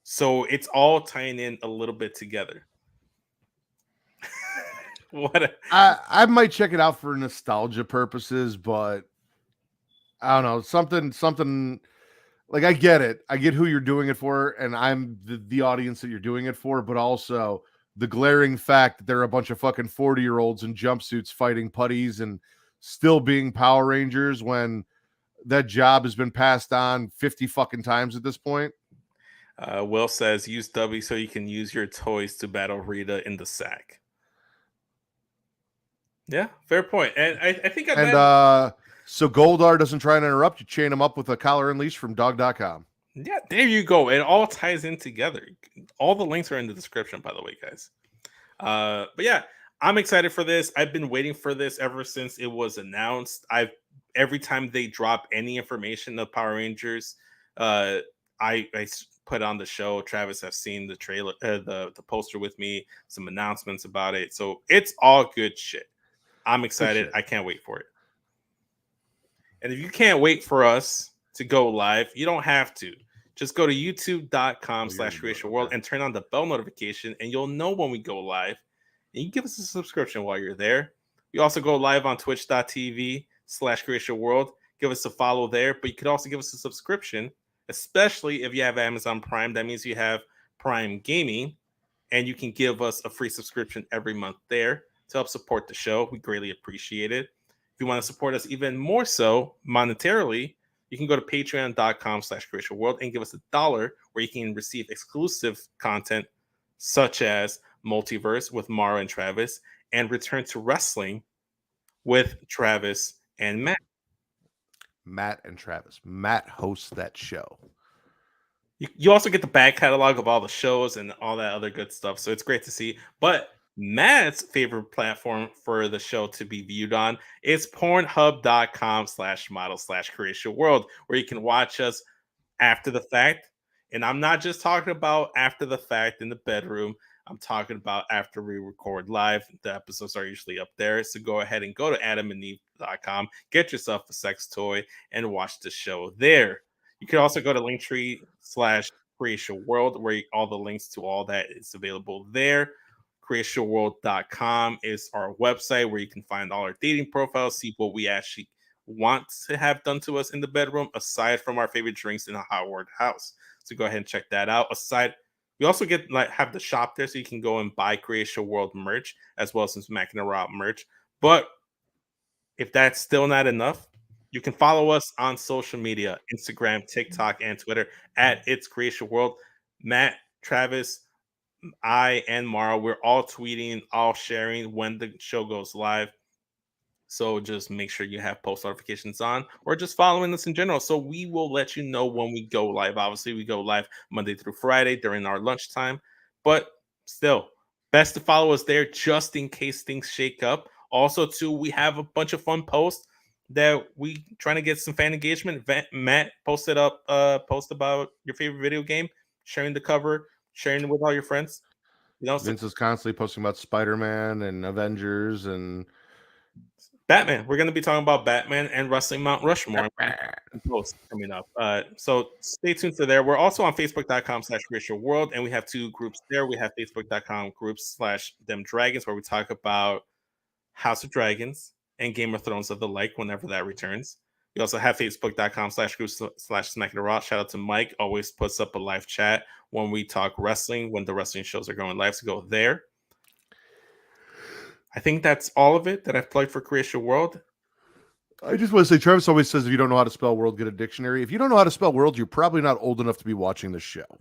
So it's all tying in a little bit together. I might check it out for nostalgia purposes, but I don't know, something like, I get it. I get who you're doing it for, and I'm the audience that you're doing it for, but also the glaring fact that there are a bunch of fucking 40-year-olds in jumpsuits fighting putties and still being Power Rangers when that job has been passed on 50 fucking times at this point. Will says, use W so you can use your toys to battle Rita in the sack. Yeah, fair point. And I think so Goldar doesn't try and interrupt you, chain him up with a collar and leash from dog.com. Yeah, there you go. It all ties in together. All the links are in the description, by the way, guys. But yeah, I'm excited for this. I've been waiting for this ever since it was announced. Every time they drop any information of Power Rangers, I put on the show. Travis has seen the trailer, the poster with me, some announcements about it. So it's all good shit. I'm excited. I can't wait for it. And if you can't wait for us to go live, you don't have to. Just go to youtube.com/creationworld and turn on the bell notification, and you'll know when we go live. And you give us a subscription while you're there. We also go live on twitch.tv/creationworld. Give us a follow there, but you could also give us a subscription, especially if you have Amazon Prime. That means you have Prime Gaming, and you can give us a free subscription every month there to help support the show. We greatly appreciate it. If you want to support us even more so monetarily, you can go to patreon.com/creationworld and give us $1, where you can receive exclusive content such as Multiverse with Mara and Travis, and Return to Wrestling with Travis and Matt. Matt and Travis. Matt hosts that show. You also get the back catalog of all the shows and all that other good stuff. So it's great to see. But Matt's favorite platform for the show to be viewed on is pornhub.com/model/creationworld, where you can watch us after the fact. And I'm not just talking about after the fact in the bedroom. I'm talking about after we record live. The episodes are usually up there. So go ahead and go to adamandeve.com, get yourself a sex toy, and watch the show there. You can also go to Linktree/Creatia World, where all the links to all that is available there. CreatiaWorld.com is our website where you can find all our dating profiles, see what we actually want to have done to us in the bedroom, aside from our favorite drinks in a Howard house. So go ahead and check that out. We also have the shop there, so you can go and buy Creatia World merch as well as some Smack and Raw merch. But if that's still not enough, you can follow us on social media: Instagram, TikTok, and Twitter at It's Creatia World. Matt, Travis, I, and Mara, we're all tweeting, all sharing when the show goes live. So just make sure you have post notifications on, or just following us in general. So we will let you know when we go live. Obviously, we go live Monday through Friday during our lunchtime, but still, best to follow us there just in case things shake up. Also, too, we have a bunch of fun posts that we trying to get some fan engagement. Matt posted up post about your favorite video game, sharing the cover, sharing it with all your friends. Vince is constantly posting about Spider-Man and Avengers and Batman. We're going to be talking about Batman and wrestling Mount Rushmore Batman. post coming up. So stay tuned for there. We're also on Facebook.com/Creatia World, and we have two groups there. We have Facebook.com groups/Them Dragons, where we talk about House of Dragons and Game of Thrones of the like whenever that returns. We also have Facebook.com/groups/Smack and Raw. Shout out to Mike, always puts up a live chat when we talk wrestling, when the wrestling shows are going live. So go there. I think that's all of it that I've plugged for Creatia World. I just want to say, Travis always says, if you don't know how to spell world, get a dictionary. If you don't know how to spell world, you're probably not old enough to be watching this show.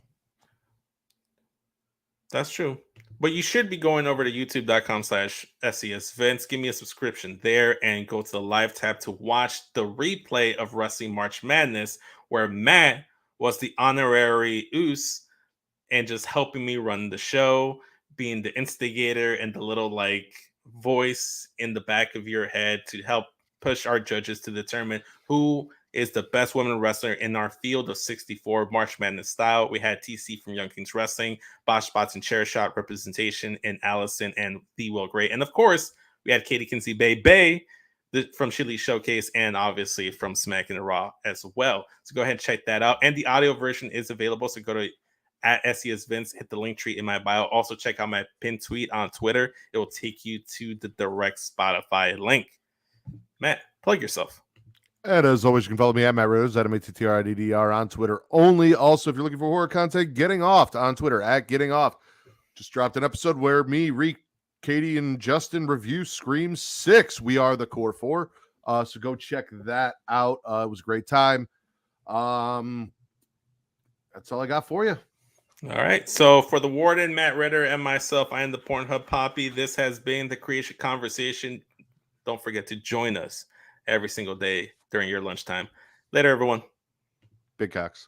That's true. But you should be going over to youtube.com/SESVince. Give me a subscription there and go to the live tab to watch the replay of Wrestling March Madness, where Matt was the honorary Oos and just helping me run the show, being the instigator and the little voice in the back of your head to help push our judges to determine who is the best women wrestler in our field of 64 March Madness style. We had TC from Young Kings Wrestling, Bosch Spots and Chair Shot representation, and Allison and The Will Gray. And of course, we had Katie Kinsey Bay from Chili Showcase, and obviously from Smack and Raw as well. So go ahead and check that out. And the audio version is available. So go to at SES Vince, hit the link tree in my bio. Also check out my pinned tweet on Twitter. It will take you to the direct Spotify link. Matt, plug yourself. And as always, you can follow me at Matt Rose, at MATTRIDDR on Twitter only. Also, if you're looking for horror content, Getting Off on Twitter at Getting Off. Just dropped an episode where me, Reek, Katie, and Justin review Scream 6. We are the Core 4. So go check that out. It was a great time. That's all I got for you. All right. So for the Warden, Matt Ritter, and myself, I am the Pornhub Poppy. This has been the Creation Conversation. Don't forget to join us every single day during your lunchtime. Later, everyone. Big cocks.